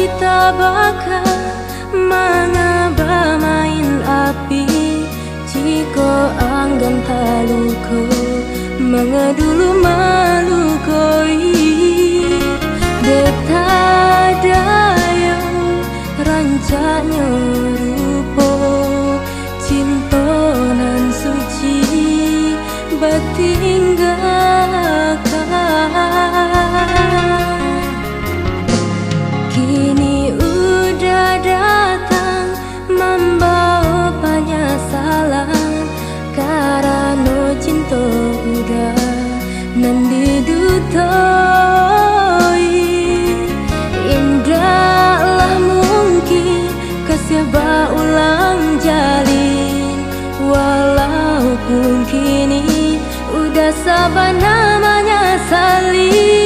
kita bakal mengaba main api. Jika anggan taluku mengedulu malukoi betadaya rancanya rupo cinta nan suci batinggalkan. Kini udah datang membawa penyesalan karena cinta udah nan didutoi. Indahlah mungkin kasih ulang jalin, walaupun kini udah sabar namanya salin.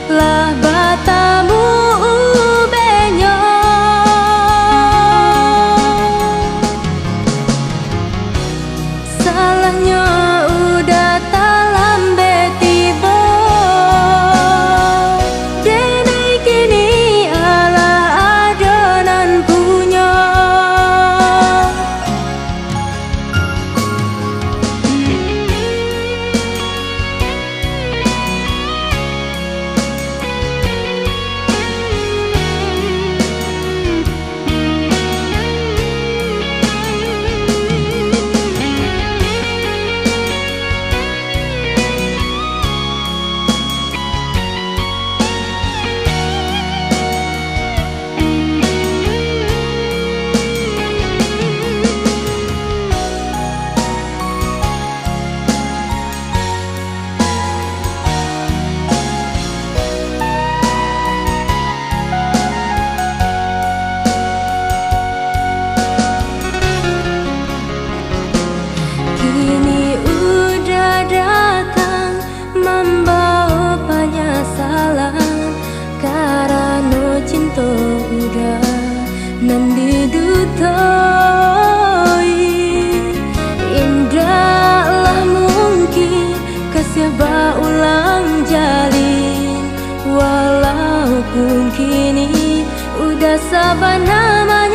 Lah batamu benyo salahnya udah talambe tiba. Denai kini ala adonan punya. Cinta udah nan didutoi. Indahlah mungkin kasih ulang jalin, walaupun kini udah sabar namanya